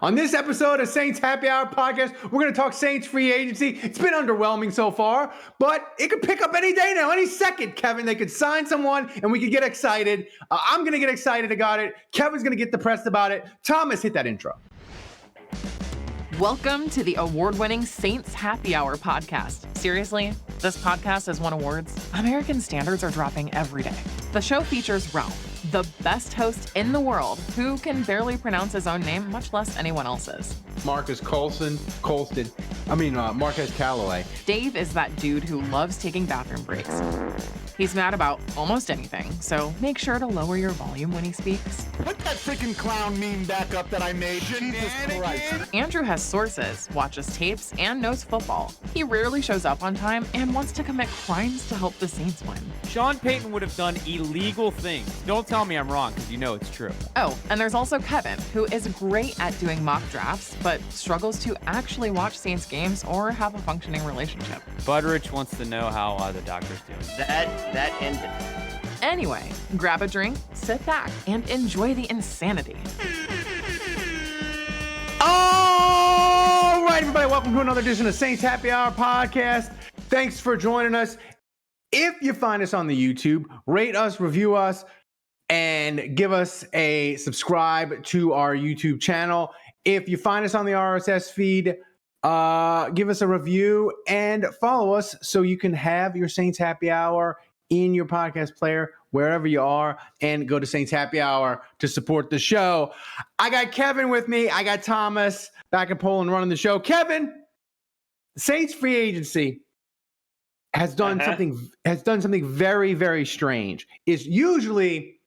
On this episode of Saints Happy Hour podcast, we're going to talk Saints free agency. It's been underwhelming so far, but it could pick up any day now, any second, Kevin. They could sign someone and we could get excited. I'm going to get excited about it. Kevin's going to get depressed about it. Thomas, hit that intro. Welcome to the award-winning Saints Happy Hour podcast. Seriously, this podcast has won awards. American standards are dropping every day. The show features Ralph, the best host in the world, who can barely pronounce his own name, much less anyone else's. Marcus Marquez Callaway. Dave is that dude who loves taking bathroom breaks. He's mad about almost anything, so make sure to lower your volume when he speaks. Put that freaking clown meme back up that I made. Jesus Christ. Andrew has sources, watches tapes, and knows football. He rarely shows up on time and wants to commit crimes to help the Saints win. Sean Payton would have done illegal things. Don't tell me I'm wrong, because you know it's true. Oh, and there's also Kevin, who is great at doing mock drafts, but struggles to actually watch Saints games or have a functioning relationship. Budrich wants to know how the doctor's doing. That ended. Anyway, grab a drink, sit back, and enjoy the insanity. All right, everybody, welcome to another edition of Saints Happy Hour podcast. Thanks for joining us. If you find us on the YouTube, rate us, review us, and give us a subscribe to our YouTube channel. If you find us on the RSS feed, give us a review and follow us so you can have your Saints Happy Hour in your podcast player, wherever you are, and go to Saints Happy Hour to support the show. I got Kevin with me. I got Thomas back in Poland running the show. Kevin, the Saints free agency has done something very, very strange. It's usually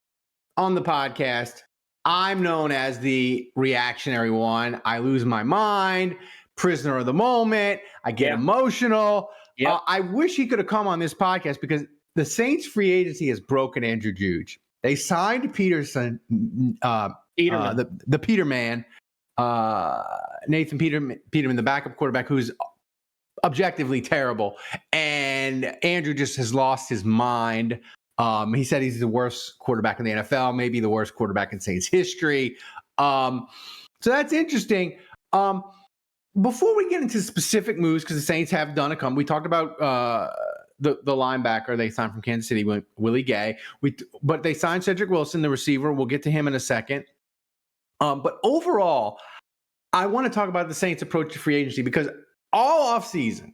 on the podcast, I'm known as the reactionary one. I lose my mind, prisoner of the moment. I get emotional. I wish he could have come on this podcast because the Saints free agency has broken Andrew Juge. They signed Peterman, the Peterman, Nathan Peterman, the backup quarterback, who's objectively terrible. And Andrew just has lost his mind. He said he's the worst quarterback in the NFL, maybe the worst quarterback in Saints history. So that's interesting. Before we get into specific moves, because the Saints have done a couple, we talked about the linebacker they signed from Kansas City, Willie Gay. But they signed Cedric Wilson, the receiver. We'll get to him in a second. But overall, I want to talk about the Saints' approach to free agency because all offseason,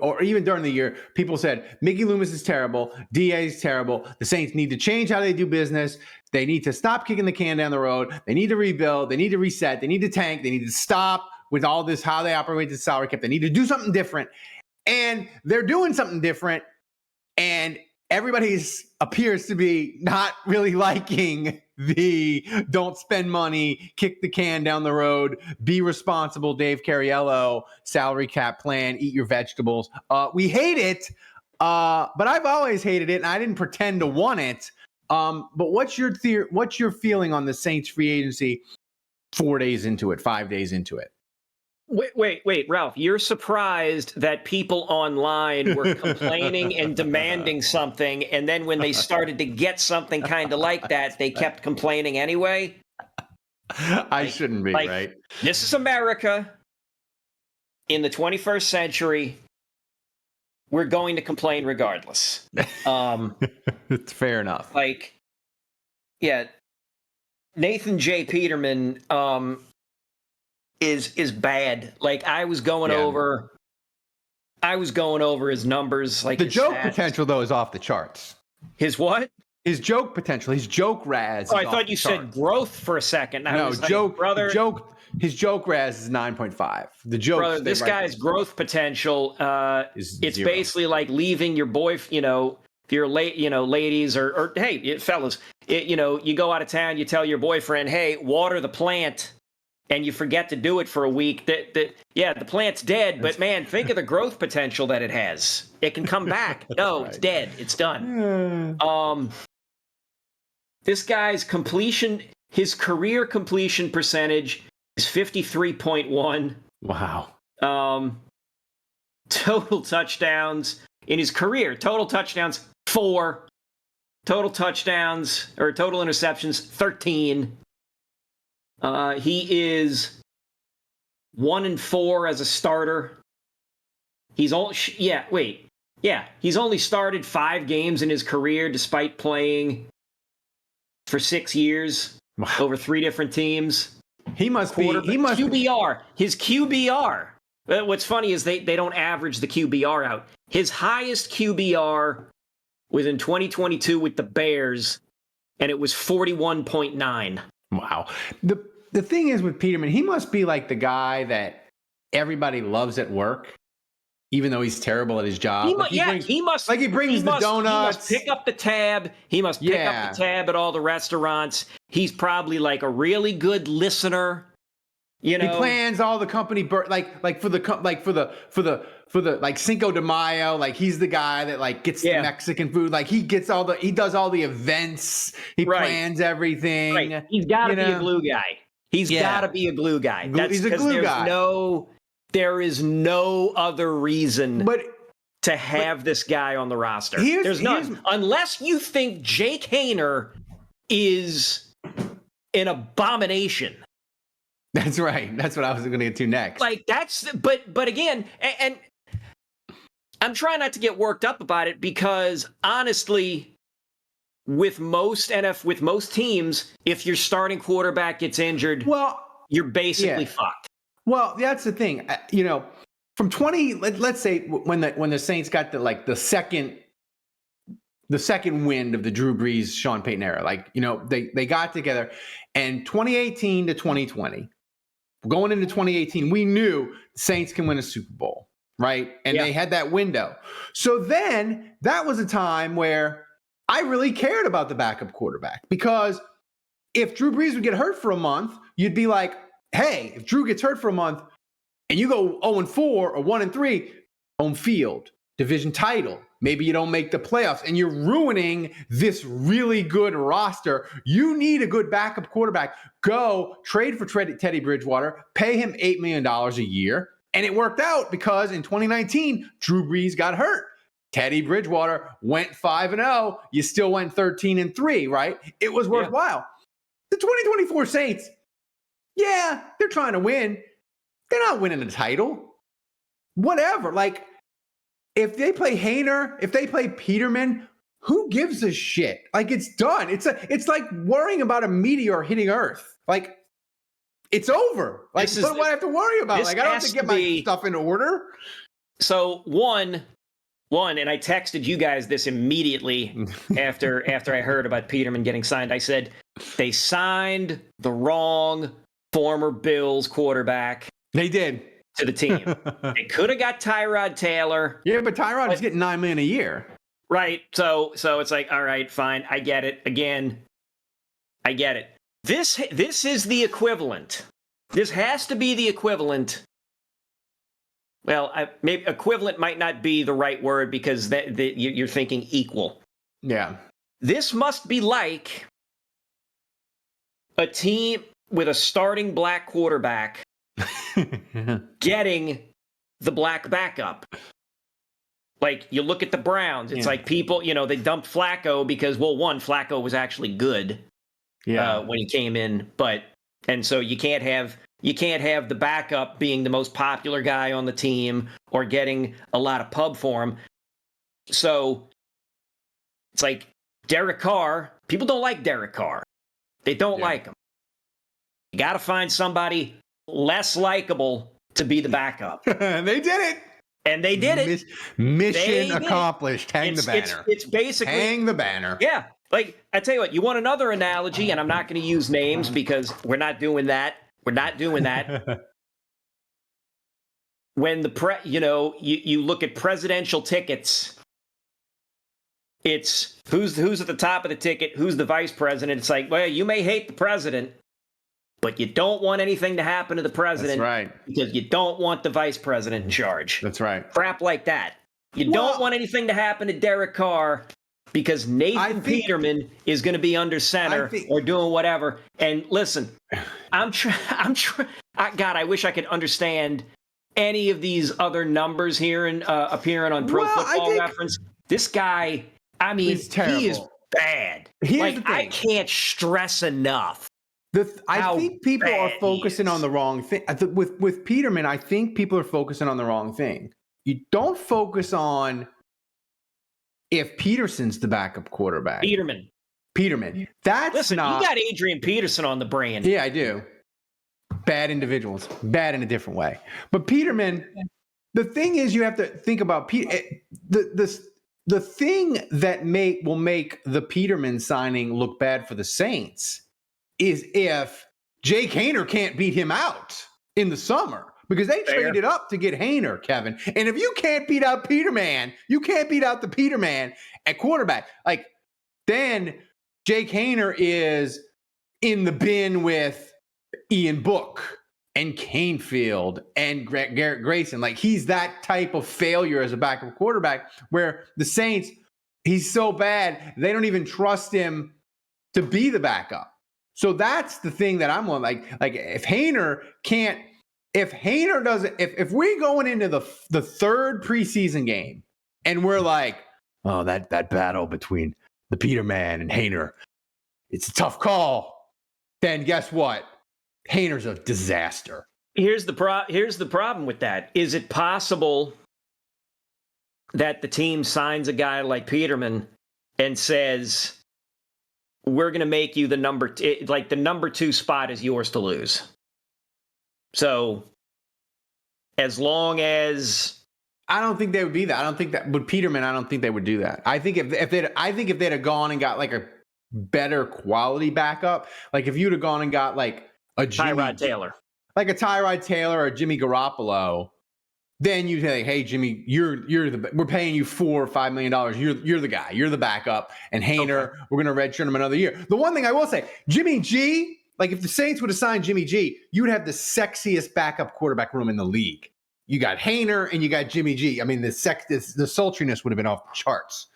or even during the year, people said Mickey Loomis is terrible, DA is terrible. The Saints need to change how they do business. They need to stop kicking the can down the road. They need to rebuild. They need to reset. They need to tank. They need to stop with all this, how they operate the salary cap. They need to do something different. And they're doing something different. And everybody appears to be not really liking the don't spend money, kick the can down the road, be responsible, Dave Cariello salary cap plan, eat your vegetables. We hate it, but I've always hated it, and I didn't pretend to want it. But what's your feeling on the Saints free agency 4 days into it, 5 days into it? Wait, Ralph, you're surprised that people online were complaining and demanding something, and then when they started to get something kind of like that, they kept complaining anyway? I shouldn't be, right? This is America in the 21st century. We're going to complain regardless. It's fair enough. Nathan J. Peterman, is bad. I was going over his numbers. The joke potential though is off the charts. His what? His joke potential. His joke razz. Oh, I thought you said growth for a second. His joke razz is 9.5. The joke. Brother, this guy's growth potential is it's zero. Basically like leaving your if you're late, ladies or hey, fellas, you go out of town, you tell your boyfriend, hey, water the plant. And you forget to do it for a week. The plant's dead, but man, think of the growth potential that it has. It can come back. No, right. It's dead. It's done. This guy's his career completion percentage is 53.1. Wow. Total touchdowns in his career. Total touchdowns 4. Total touchdowns or total interceptions 13. He is 1-4 as a starter. He's only he's only started 5 games in his career, despite playing for 6 years over 3 different teams. He must be. QBR. His QBR. What's funny is they don't average the QBR out. His highest QBR was in 2022 with the Bears, and it was 41.9. Wow. The thing is with Peterman, he must be like the guy that everybody loves at work, even though he's terrible at his job. He must the donuts. He must pick up the tab. He must pick up the tab at all the restaurants. He's probably like a really good listener. You know, he plans all the company for the Cinco de Mayo. Like he's the guy that like gets the Mexican food. Like he does all the events. He plans everything. Right. He's got to be a glue guy. He's got to be a glue guy. He's a glue guy. There is no other reason to have this guy on the roster. There's none. Unless you think Jake Haener is an abomination. That's right. That's what I was going to get to next. But again, and I'm trying not to get worked up about it because honestly, with most teams, if your starting quarterback gets injured, you're basically fucked. Well, that's the thing. From 20, let's say when the Saints got the second wind of the Drew Brees, Sean Payton era, they got together, and 2018 to 2020. Going into 2018, we knew the Saints can win a Super Bowl, right? And they had that window. So then that was a time where I really cared about the backup quarterback, because if Drew Brees would get hurt for a month, you'd be like, hey, if Drew gets hurt for a month and you go 0-4 or 1-3, home field, division title, maybe you don't make the playoffs and you're ruining this really good roster. You need a good backup quarterback. Go trade for Teddy Bridgewater, pay him $8 million a year. And it worked out because in 2019, Drew Brees got hurt. Teddy Bridgewater went 5-0. You still went 13-3, right? It was worthwhile. The 2024 Saints, they're trying to win. They're not winning the title. Whatever. If they play Haener, if they play Peterman, who gives a shit? It's done. It's like worrying about a meteor hitting Earth. It's over. What do I have to worry about? I don't have to get my stuff in order. So one, and I texted you guys this immediately after I heard about Peterman getting signed. I said, they signed the wrong former Bills quarterback. They did. To the team. They could have got Tyrod Taylor. Yeah, but Tyrod is getting $9 million a year. Right. So it's like, all right, fine. I get it. Again, I get it. This is the equivalent. This has to be the equivalent. Well, maybe equivalent might not be the right word because you're thinking equal. Yeah. This must be like a team with a starting black quarterback getting the black backup. You look at the Browns, it's like people, they dumped Flacco because, Flacco was actually good when he came in, and so you can't have the backup being the most popular guy on the team or getting a lot of pub for him. So it's like Derek Carr. People don't like Derek Carr. They don't like him. You got to find somebody less likable to be the backup. They did it. And they did it. Mission accomplished. Hang the banner. It's basically... Hang the banner. Yeah. I tell you what, you want another analogy, and I'm not going to use names because we're not doing that. We're not doing that. When you look at presidential tickets, it's who's at the top of the ticket, who's the vice president. It's like, well, you may hate the president, but you don't want anything to happen to the president. That's right. Because you don't want the vice president in charge. That's right. Crap like that. You don't want anything to happen to Derek Carr because Nathan Peterman is going to be under center or doing whatever. And listen, God, I wish I could understand any of these other numbers here and appearing on Pro Football Reference. This guy, he is bad. Here's the thing. I can't stress enough I think people are bad he focusing is. on the wrong thing. With Peterman, I think people are focusing on the wrong thing. You don't focus on if Peterson's the backup quarterback. Peterman. That's Listen, not. you got Adrian Peterson on the brain. Yeah, I do. Bad individuals. Bad in a different way. But Peterman, the thing is, you have to think about the thing that will make the Peterman signing look bad for the Saints is if Jake Haener can't beat him out in the summer, because they traded up to get Haener, Kevin. And if you can't beat out Peterman, you can't beat out the Peterman at quarterback. Like, then Jake Haener is in the bin with Ian Book and Canefield and Garrett Grayson. Like, he's that type of failure as a backup quarterback, where the Saints, he's so bad, they don't even trust him to be the backup. So that's the thing that I'm like if Haener doesn't, if we're going into the third preseason game and we're like, oh, that battle between the Peterman and Haener, it's a tough call, then guess what? Haener's a disaster. Here's the problem with that. Is it possible that the team signs a guy like Peterman and says, we're going to make you the number 2 spot is yours to lose? So as long as, I don't think they would be that. I don't think that with Peterman, I don't think they would do that. I think if they'd have gone and got like a better quality backup, like if you'd have gone and got like a Tyrod Taylor, like a Tyrod Taylor or Jimmy Garoppolo, then you say, hey, Jimmy, we're paying you $4 or $5 million. You're the guy. You're the backup. And Haener, we're going to redshirt him another year. The one thing I will say, Jimmy G, like if the Saints would have signed Jimmy G, you would have the sexiest backup quarterback room in the league. You got Haener and you got Jimmy G. I mean, the sultriness would have been off the charts.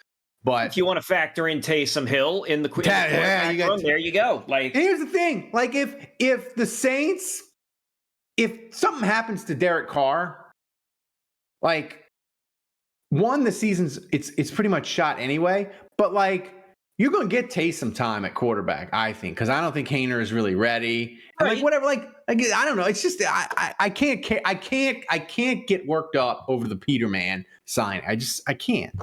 But if you want to factor in Taysom Hill in the quarterback room, there you go. Like, here's the thing: like if the Saints, if something happens to Derek Carr, like, the season's it's pretty much shot anyway. But like, you're going to get Taysom time at quarterback, I think, because I don't think Haener is really ready. And like whatever, like I don't know. It's just I can't get worked up over the Peterman sign. I can't.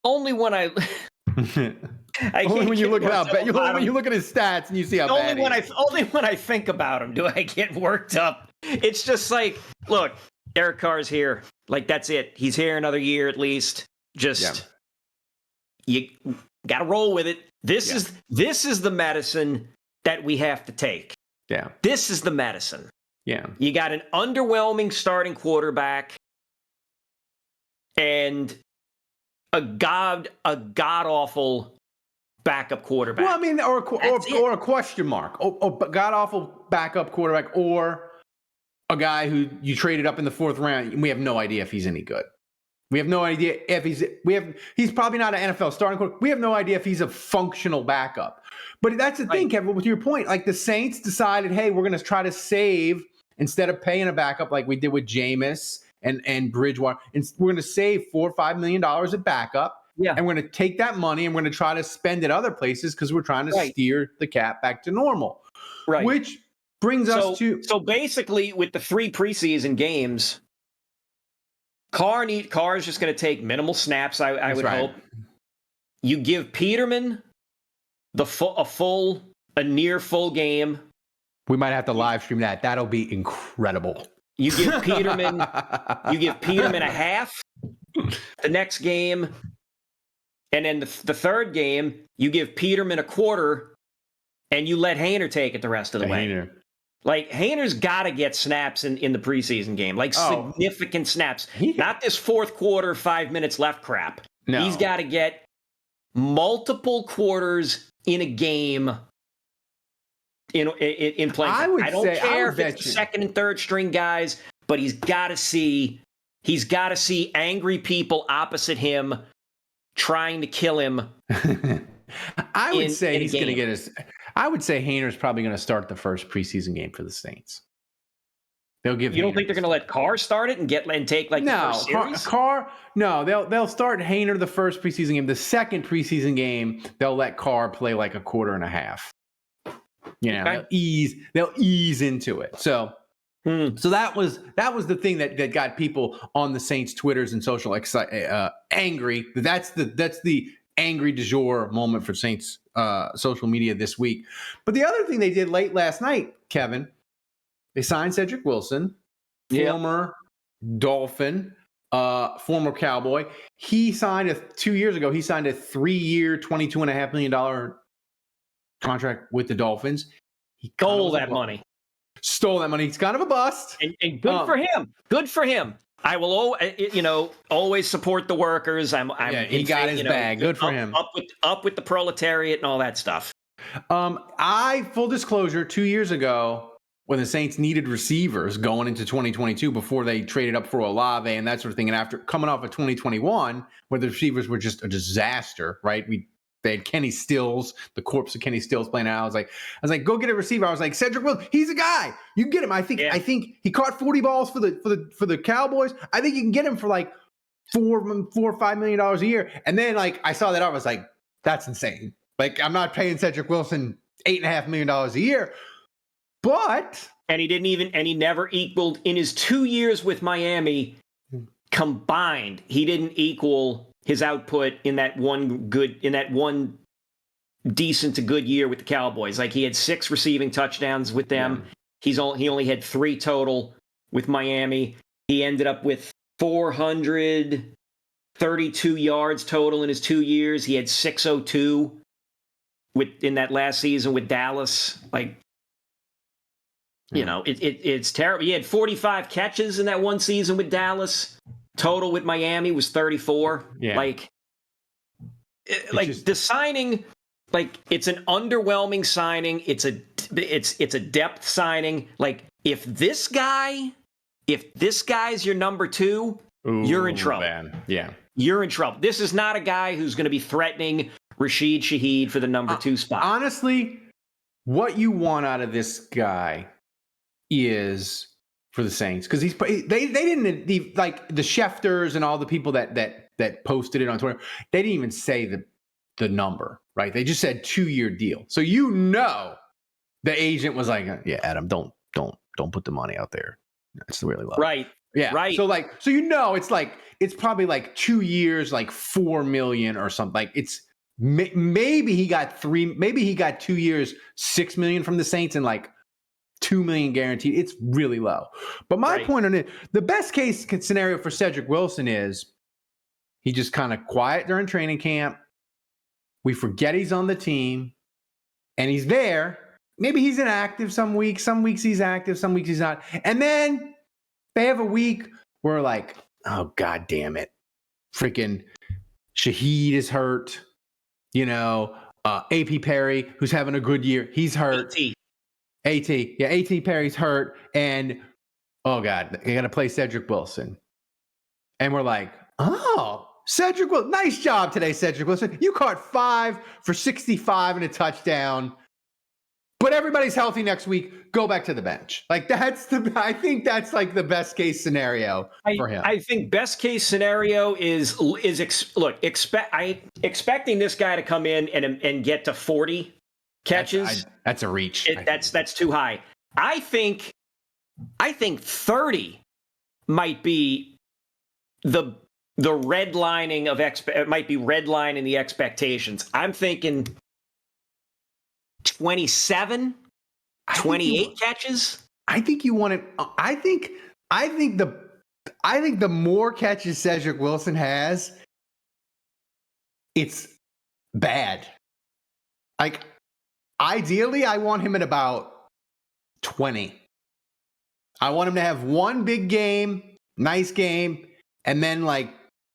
Only when only when you look it up. When you look at his stats and you see how bad he is. Only when I think about him do I get worked up. It's just like, look, Derek Carr's here. Like, that's it. He's here another year at least. You got to roll with it. This is the medicine that we have to take. Yeah. This is the medicine. Yeah. You got an underwhelming starting quarterback and a god awful backup quarterback. Well, I mean, or a question mark, or god awful backup quarterback, or a guy who you traded up in the 4th round and we have no idea if he's any good. We have no idea if he's probably not an NFL starting quarterback. We have no idea if he's a functional backup. But that's the thing, Kevin, with your point. Like, the Saints decided, hey, we're going to try to save instead of paying a backup like we did with Jameis and Bridgewater. And we're going to save $4 or $5 million at backup. Yeah. And we're going to take that money and we're going to try to spend it other places because we're trying to steer the cap back to normal. Right. Which brings us to... So basically, with the 3 preseason games, Carr is just going to take minimal snaps, I would hope. You give Peterman a near full game. We might have to live stream that. That'll be incredible. You give Peterman a half the next game. And then the third game, you give Peterman a quarter and you let Haener take it the rest of the way. Haener. Like, Haener's got to get snaps in the preseason game, like significant snaps. Not this 4th quarter, 5 minutes left crap. No. He's got to get multiple quarters in a game in playing. I don't care if it's second and third string guys, but he's got to see angry people opposite him trying to kill him. I would say he's going to get his. I would say Haener's probably going to start the first preseason game for the Saints. They'll give. You don't think they're going to let Carr start it and take like the first series? Carr. No, they'll start Haener the first preseason game. The second preseason game, they'll let Carr play like a quarter and a half. You know, Okay. they'll ease into it. So that was the thing that got people on the Saints Twitters and social angry. That's the angry du jour moment for Saints social media this week. But the other thing they did late last night, Kevin, they signed Cedric Wilson, former Dolphin, former Cowboy. He signed 2 years ago. He signed a 3-year, $22.5 million contract with the Dolphins. He stole that money. He's kind of a bust. And good for him. Good for him. I will, always support the workers. He got his bag. Good for him. Up with the proletariat and all that stuff. Full disclosure, 2 years ago, when the Saints needed receivers going into 2022 before they traded up for Olave and that sort of thing, and after coming off of 2021, where the receivers were just a disaster, right? They had Kenny Stills, the corpse of Kenny Stills playing out. I was like, go get a receiver. I was like, Cedric Wilson, he's a guy. You can get him. I think he caught 40 balls for the Cowboys. I think you can get him for like $4 or $5 million a year. And then I saw that I was like, that's insane. Like, I'm not paying Cedric Wilson $8.5 million a year. But he never equaled in his 2 years with Miami combined. He didn't equal his output in that one decent to good year with the Cowboys. Like, he had 6 receiving touchdowns with them. Yeah. He only had 3 total with Miami. He ended up with 432 yards total in his 2 years. He had 602 in that last season with Dallas. It's terrible. He had 45 catches in that one season with Dallas. Total with Miami was 34. Yeah. The signing, it's an underwhelming signing. It's a depth signing. If this guy's your number 2, you're in trouble. Man. Yeah. You're in trouble. This is not a guy who's going to be threatening Rashid Shaheed for the number 2 spot. Honestly, what you want out of this guy is for the Saints, because they didn't like the Schefters and all the people that posted it on Twitter. They didn't even say the number, right? They just said 2-year deal. So the agent was like, yeah, Adam, don't put the money out there. It's really low, right? Yeah, right. So it's probably 2 years, $4 million or something. Maybe he got 3. Maybe he got 2 years, $6 million from the Saints and $2 million guaranteed. It's really low. But my point on it, the best case scenario for Cedric Wilson is he just kind of quiet during training camp. We forget he's on the team and he's there. Maybe he's inactive some weeks he's active, some weeks he's not. And then they have a week where oh, God damn it. Freaking Shaheed is hurt. AP Perry, who's having a good year, he's hurt. AT Perry's hurt, and oh God, they got to play Cedric Wilson. And we're like, oh, Cedric Wilson, nice job today, Cedric Wilson. You caught 5 for 65 and a touchdown. But everybody's healthy next week. Go back to the bench. I think that's the best case scenario for him. I think best case scenario is expecting this guy to come in and get to 40 catches. That's a reach. That's too high. I think 30 might be the redlining of redlining the expectations. I'm thinking 27, 28 catches. I think you want it. I think the more catches Cedric Wilson has, it's bad. Ideally, I want him at about 20. I want him to have one big game, nice game, and then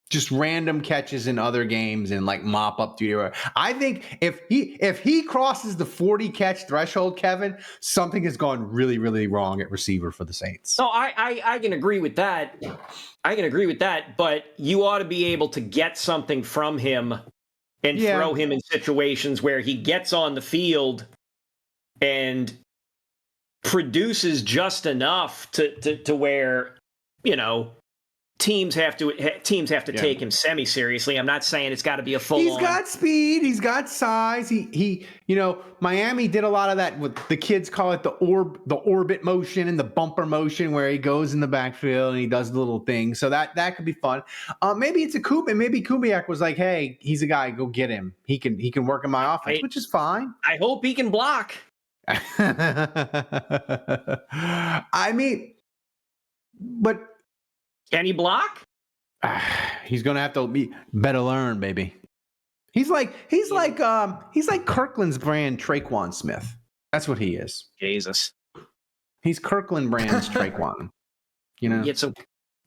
just random catches in other games and mop up duty. I think if he crosses the 40 catch threshold, Kevin, something has gone really, really wrong at receiver for the Saints. No, I can agree with that. But you ought to be able to get something from him and throw him in situations where he gets on the field and produces just enough to where, you know, teams have to take him semi-seriously. I'm not saying it's got to be a full. He's got speed. He's got size. He you know, Miami did a lot of that. With the kids call it the orbit motion and the bumper motion, where he goes in the backfield and he does little things. So that could be fun. Maybe it's a Kubiak. Maybe Kubiak was like, hey, he's a guy. Go get him. He can work in my offense, which is fine. I hope he can block. I mean, but. Can he block? He's gonna have to better learn, baby. He's like Kirkland's brand Traquan Smith. That's what he is. Jesus. He's Kirkland brand's Traquan. You know.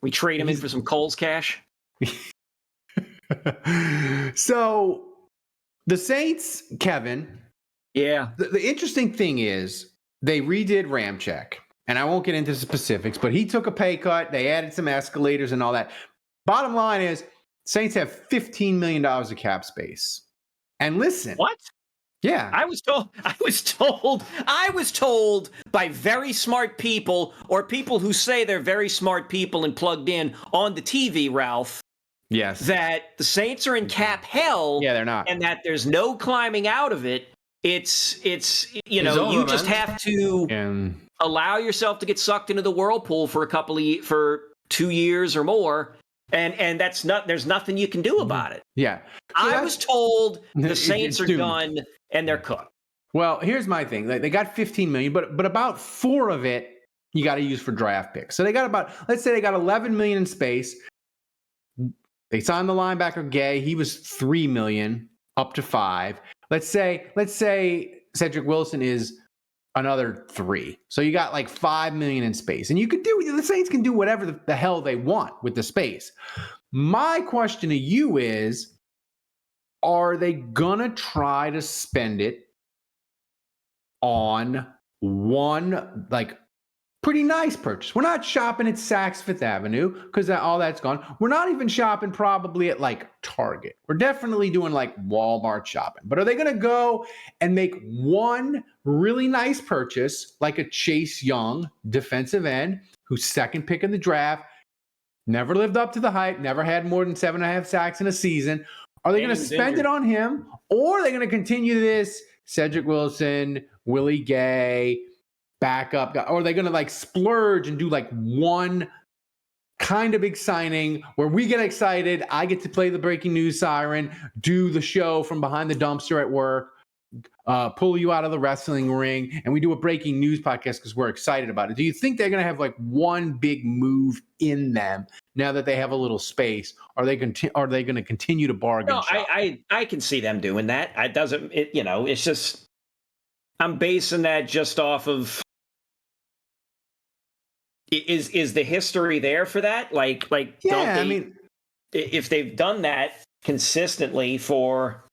We trade him in for some Coles cash. So the Saints, Kevin. Yeah. The interesting thing is they redid Ramczyk. And I won't get into specifics, but he took a pay cut. They added some escalators and all that. Bottom line is, Saints have $15 million of cap space. And listen. What? Yeah. I was told by very smart people, or people who say they're very smart people and plugged in on the TV, Ralph. Yes. That the Saints are in cap hell. Yeah, they're not. And that there's no climbing out of it. It's you know, you just have to allow yourself to get sucked into the whirlpool for for 2 years or more, and there's nothing you can do about it. Yeah. So I was told the Saints are done and they're cooked. Well, here's my thing. They got $15 million, but about 4 of it you got to use for draft picks. So they got let's say they got $11 million in space. They signed the linebacker Gay. He was $3 million up to 5. Let's say Cedric Wilson is another 3. So you got like $5 million in space. And the Saints can do whatever the hell they want with the space. My question to you is, are they gonna try to spend it on one like pretty nice purchase? We're not shopping at Saks Fifth Avenue because all that's gone. We're not even shopping probably at like Target. We're definitely doing like Walmart shopping. But are they going to go and make one really nice purchase like a Chase Young defensive end who's second pick in the draft, never lived up to the hype, never had more than 7.5 sacks in a season? Are they going to spend it on him, or are they going to continue this Cedric Wilson, Willie Gay, backup guy? Or are they going to like splurge and do like one kind of big signing where we get excited? I get to play the breaking news siren, do the show from behind the dumpster at work, pull you out of the wrestling ring, and we do a breaking news podcast because we're excited about it. Do you think they're going to have like one big move in them now that they have a little space? Are they going to continue to bargain? No, I can see them doing that. It's just, I'm basing that just off of, is the history there for that? Like, yeah, don't they, if they've done that consistently for,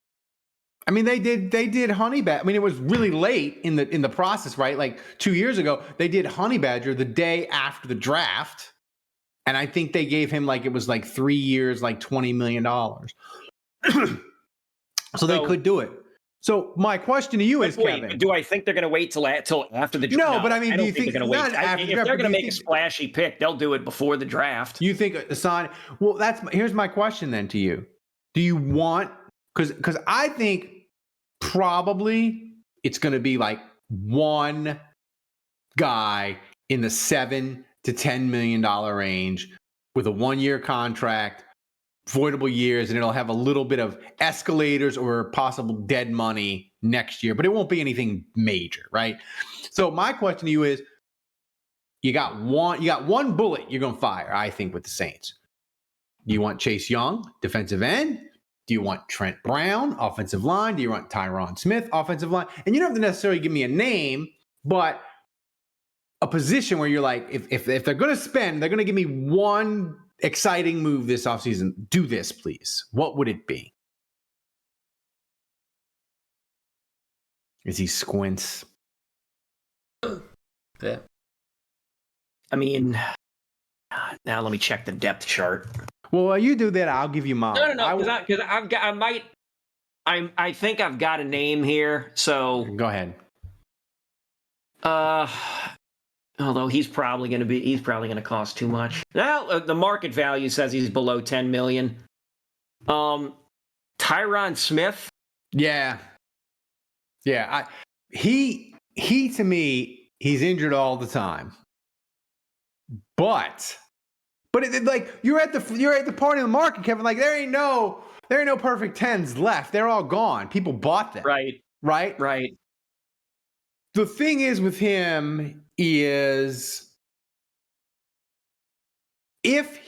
they did Honey Badger. It was really late in the process, right? Like 2 years ago, they did Honey Badger the day after the draft, and I think they gave him it was like 3 years, like $20 million. So they could do it. So my question to you is, Kevin, do I think they're going to wait till after the draft? No, but do you think they're going to wait? If they're going to make a splashy pick, they'll do it before the draft. You think Hassan? Well, here's my question then to you. Do you want, because I think probably it's going to be like one guy in the $7 to $10 million range with a 1-year contract, voidable years, and it'll have a little bit of escalators or possible dead money next year, but it won't be anything major, right? So my question to you is, you got one bullet you're going to fire, I think, with the Saints. Do you want Chase Young, defensive end? Do you want Trent Brown, offensive line? Do you want Tyron Smith, offensive line? And you don't have to necessarily give me a name, but a position where you're like, if they're going to spend, they're going to give me one exciting move this offseason. Do this, please. What would it be? As he squints. Yeah. Now let me check the depth chart. Well, while you do that, I'll give you mine. No, because I think I've got a name here. So go ahead. Although he's probably going to cost too much. Now the market value says he's below 10 million. Tyron Smith. Yeah. He to me, he's injured all the time. But like you're at the part of the market, Kevin. Like there ain't no perfect 10s left. They're all gone. People bought them. Right. The thing is with him is if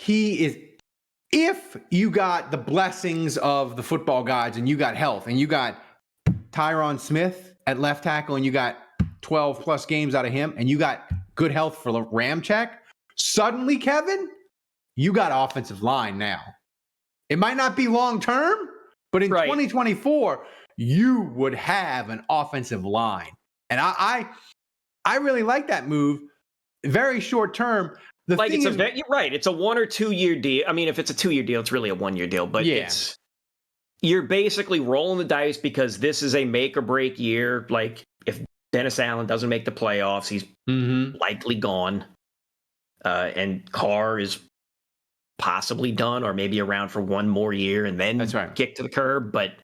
you got the blessings of the football gods and you got health and you got Tyron Smith at left tackle and you got 12 plus games out of him and you got good health for Ramczyk, suddenly, Kevin, you got offensive line now. It might not be long term, but in 2024, you would have an offensive line. And I really like that move. Very short term. You're right. It's a 1 or 2 year deal. I mean, if it's a 2 year deal, it's really a 1 year deal. But you're basically rolling the dice because this is a make or break year. Like if Dennis Allen doesn't make the playoffs, he's likely gone. And Carr is possibly done or maybe around for 1 more year and then kick to the curb. But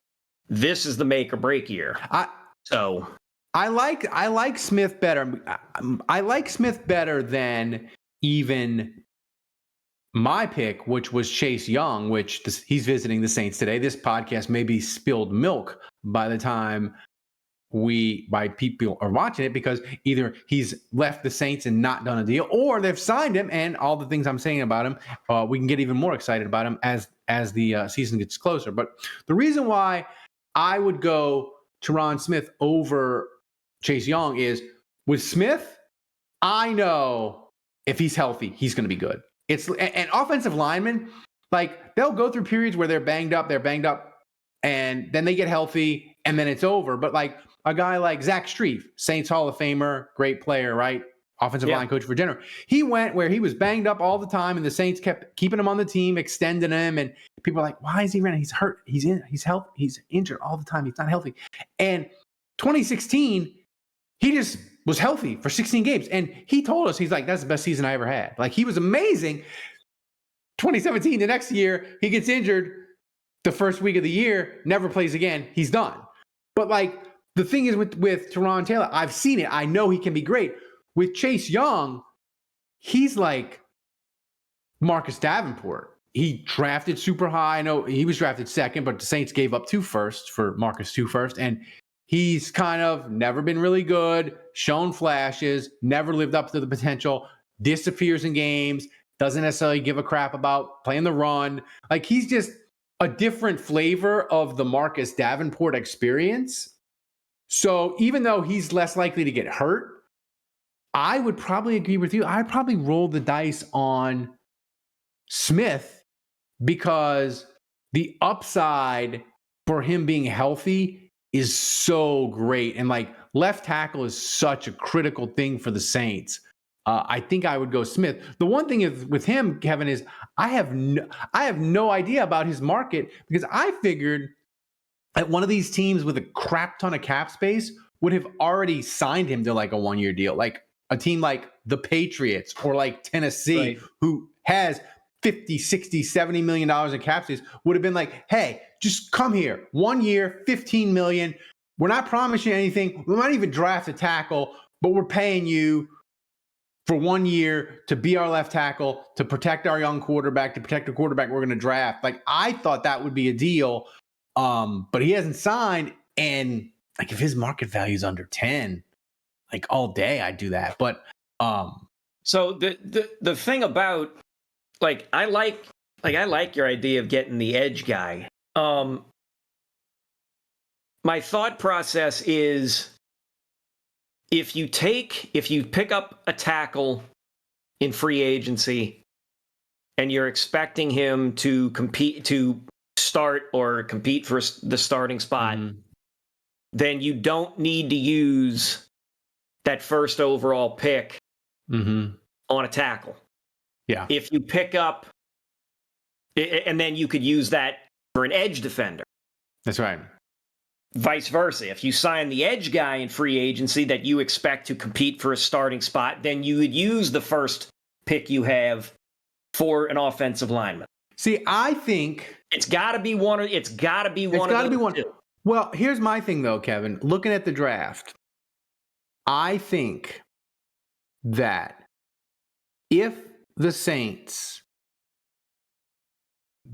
this is the make or break year. I like Smith better. I like Smith better than even my pick, which was Chase Young, he's visiting the Saints today. This podcast may be spilled milk by the time people are watching it because either he's left the Saints and not done a deal, or they've signed him, and all the things I'm saying about him, we can get even more excited about him as the season gets closer. But the reason why I would go Tyron Smith over Chase Young is with Smith, I know if he's healthy, he's going to be good. It's an offensive lineman, like they'll go through periods where they're banged up, and then they get healthy, and then it's over. But like a guy like Zach Strief, Saints Hall of Famer, great player, right? Offensive line coach for Jenner. He went where he was banged up all the time, and the Saints kept keeping him on the team, extending him, and people are like, "Why is he running? He's hurt. He's injured all the time. He's not healthy." And 2016. He just was healthy for 16 games. And he told us, he's like, that's the best season I ever had. Like, he was amazing. 2017, the next year, he gets injured the first week of the year, never plays again. He's done. But, like, the thing is with Tyron Taylor, I've seen it. I know he can be great. With Chase Young, he's like Marcus Davenport. He drafted super high. I know he was drafted second, but the Saints gave up 2 firsts for Marcus 2 first. And he's kind of never been really good, shown flashes, never lived up to the potential, disappears in games, doesn't necessarily give a crap about playing the run. Like he's just a different flavor of the Marcus Davenport experience. So even though he's less likely to get hurt, I would probably agree with you. I'd probably roll the dice on Smith because the upside for him being healthy is so great. And like left tackle is such a critical thing for the Saints. I think I would go Smith. The one thing is with him, Kevin, is I have no idea about his market because I figured that one of these teams with a crap ton of cap space would have already signed him to like a 1 year deal. Like a team like the Patriots or like Tennessee, who has 50, 60, 70 million dollars in cap space, would have been like, hey, just come here. 1 year, 15 million. We're not promising you anything. We might even draft a tackle, but we're paying you for 1 year to be our left tackle, to protect our young quarterback, to protect the quarterback we're going to draft. Like I thought that would be a deal. But he hasn't signed. And like if his market value is under 10, like all day I'd do that. But so the thing about like I like your idea of getting the edge guy. My thought process is if you pick up a tackle in free agency and you're expecting him to start or compete for the starting spot, then you don't need to use that first overall pick on a tackle. Yeah. If you pick up, and then you could use that for an edge defender. That's right. vice versa. If you sign the edge guy in free agency that you expect to compete for a starting spot, then you would use the first pick you have for an offensive lineman. See, I think it's got to be one. It's got to be one. It's got to be one. Two. Well, here's my thing, though, Kevin. Looking at the draft, I think that if the Saints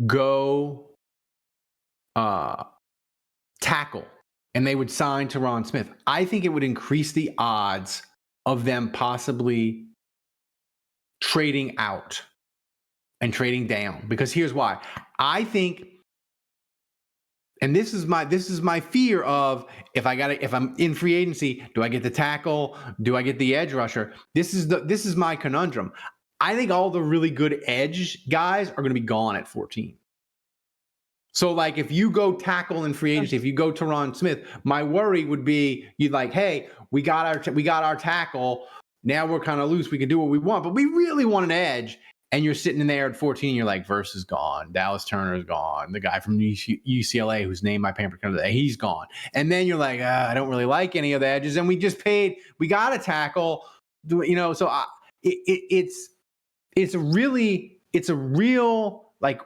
go tackle and they would sign Tyron Smith, I think it would increase the odds of them possibly trading out and trading down. Because here's why. I think, and this is my fear of if I'm in free agency, do I get the tackle? Do I get the edge rusher? This is my conundrum. I think all the really good edge guys are going to be gone at 14. So, like, if you go tackle in free agency, if you go Tyron Smith, my worry would be you'd like, hey, we got our tackle. Now we're kind of loose. We can do what we want, but we really want an edge. And you're sitting in there at 14. You're like, Verse is gone. Dallas Turner is gone. The guy from UCLA, whose name my pamper comes today, he's gone. And then you're like, I don't really like any of the edges. And we got a tackle. So it's a real like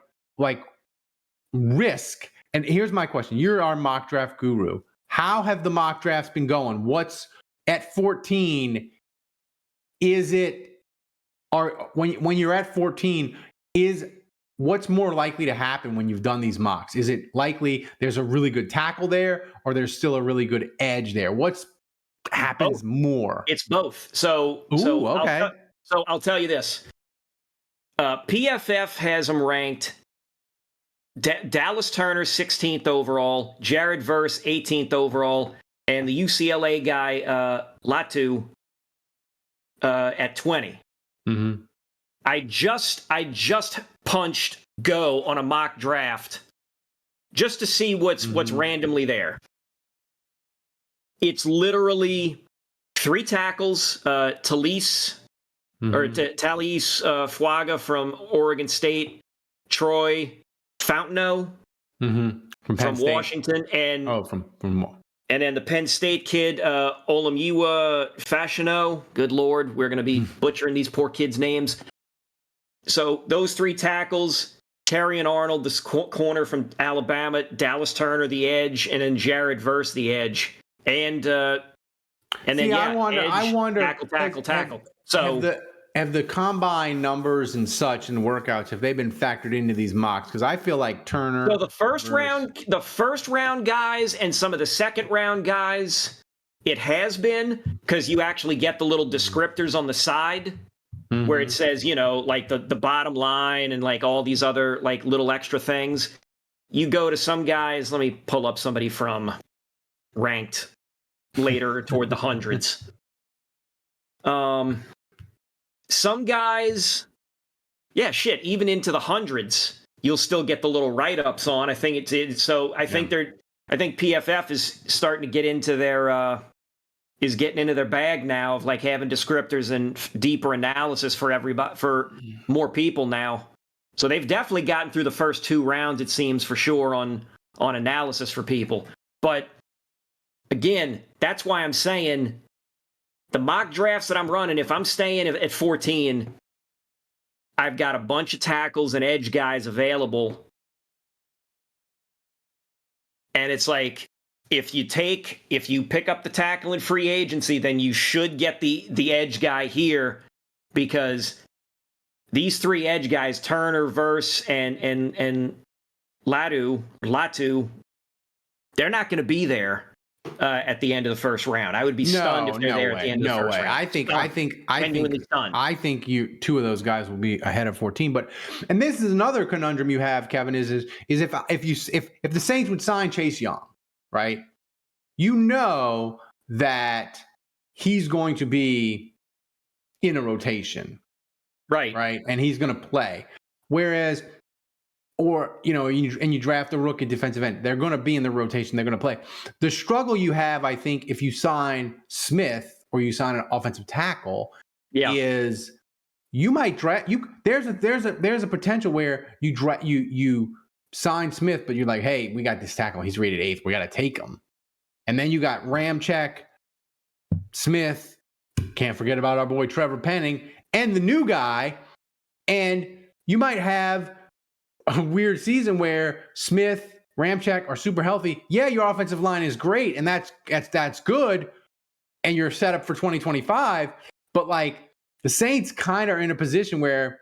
risk. And here's my question. You're our mock draft guru. How have the mock drafts been going? What's at 14? Is it, or when you're at 14, is what's more likely to happen when you've done these mocks? Is it likely there's a really good tackle there, or there's still a really good edge there? What's happens both. More? It's both. So okay. I'll tell you this. PFF has them ranked Dallas Turner 16th overall, Jared Verse 18th overall, and the UCLA guy Latu at 20. Mm-hmm. I just punched go on a mock draft just to see what's randomly there. It's literally 3 tackles, Talise Fuaga from Oregon State, Troy Fountaino from Washington, and and then the Penn State kid, Olamiwa Fashiono. Good Lord, we're going to be butchering these poor kids' names. So those 3 tackles, Terrion Arnold, this corner from Alabama, Dallas Turner, the edge, and then Jared Verse, the edge. And then, I wonder, tackle. So have the combine numbers and such and workouts, have they been factored into these mocks? Because I feel like Turner. So the first round guys and some of the second round guys, it has been, because you actually get the little descriptors on the side where it says, like the bottom line and like all these other like little extra things. You go to some guys, let me pull up somebody from ranked later toward the hundreds. Some guys, even into the hundreds, you'll still get the little write-ups on. I think I think PFF is starting to get into their getting into their bag now of like having descriptors and deeper analysis for everybody, for more people now. So they've definitely gotten through the first 2 rounds, it seems, for sure, on analysis for people. But again, that's why I'm saying the mock drafts that I'm running, if I'm staying at 14, I've got a bunch of tackles and edge guys available. And it's like, if you pick up the tackle in free agency, then you should get the edge guy here, because these 3 edge guys, Turner, Verse, and Latu, they're not going to be there at the end of the first round. I would be stunned if they're there at the end of the first round. I think 2 of those guys will be ahead of 14. And this is another conundrum you have, Kevin, is if the Saints would sign Chase Young, right? That he's going to be in a rotation, right, and he's going to play. Whereas, you draft a rookie defensive end, they're going to be in the rotation. They're going to play. The struggle you have, I think, if you sign Smith or you sign an offensive tackle, is you might draft you. There's a potential where you sign Smith, but you're like, hey, we got this tackle. He's rated 8th. We got to take him. And then you got Ramczyk, Smith, can't forget about our boy Trevor Penning, and the new guy. And you might have a weird season where Smith, Ramczyk are super healthy. Yeah, your offensive line is great, and that's good, and you're set up for 2025. But like the Saints kind of are in a position where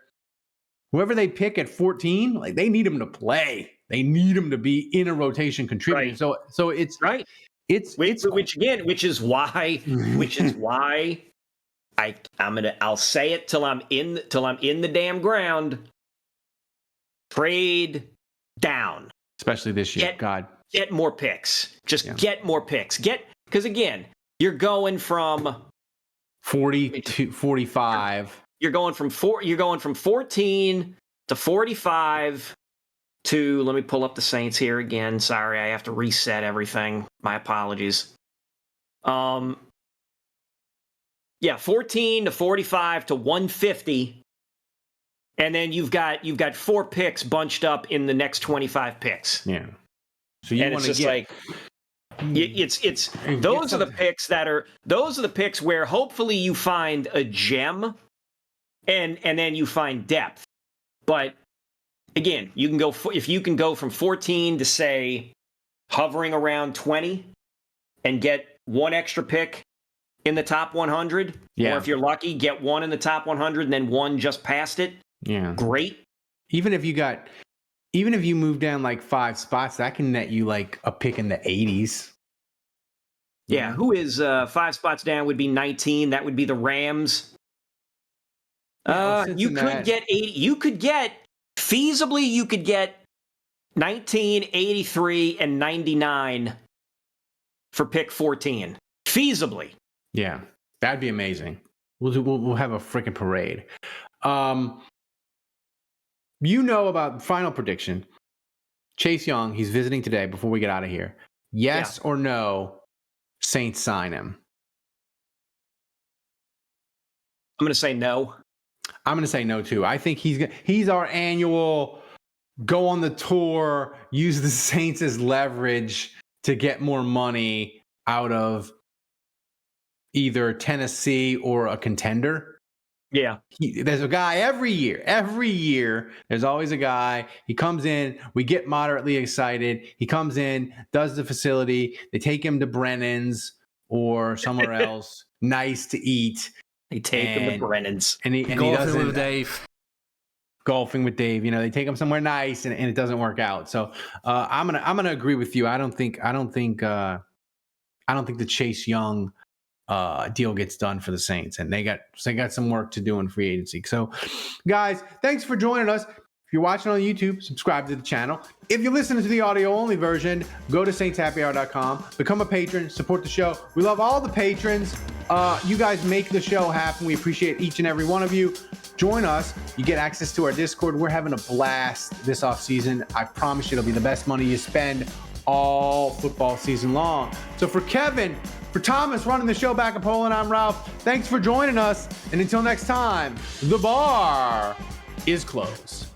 whoever they pick at 14, like they need them to play. They need them to be in a rotation contributing. Right. So it's right. Which is why I'll say it till I'm in the damn ground. Trade down. Especially this year. Get more picks. Get more picks. Because again, you're going from 40 to 45. You're going from 14 to 45 to, let me pull up the Saints here again. Sorry, I have to reset everything. My apologies. 14 to 45 to 150. And then you've got 4 picks bunched up in the next 25 picks. Yeah. So you want to get like those are the picks where hopefully you find a gem and then you find depth. But again, if you can go from 14 to say hovering around 20 and get 1 extra pick in the top 100, or if you're lucky, get 1 in the top 100 and then 1 just past it. Yeah. Great. Even if you move down like 5 spots, that can net you like a pick in the 80s. Yeah. Who is 5 spots down would be 19. That would be the Rams. You could get 80. You could get 19, 83, and 99 for pick 14. Feasibly. Yeah. That'd be amazing. We'll have a freaking parade. About final prediction. Chase Young, he's visiting today before we get out of here. Yes or no, Saints sign him? I'm going to say no. I'm going to say no, too. I think he's our annual go on the tour, use the Saints as leverage to get more money out of either Tennessee or a contender. Yeah. There's a guy every year, there's always a guy. He comes in, we get moderately excited. He comes in, does the facility. They take him to Brennan's or somewhere else nice to eat. They take him to Brennan's. And he Golfing with Dave. Golfing with Dave. They take him somewhere nice and it doesn't work out. So I'm gonna agree with you. I don't think the Chase Young deal gets done for the Saints, and they got some work to do in free agency. So, guys, thanks for joining us. If you're watching on YouTube, subscribe to the channel. If you're listening to the audio-only version, go to saintshappyhour.com, become a patron, support the show. We love all the patrons. You guys make the show happen. We appreciate each and every one of you. Join us. You get access to our Discord. We're having a blast this offseason. I promise you it'll be the best money you spend all football season long. So for Kevin, for Thomas running the show back in Poland, I'm Ralph. Thanks for joining us. And until next time, the bar is closed.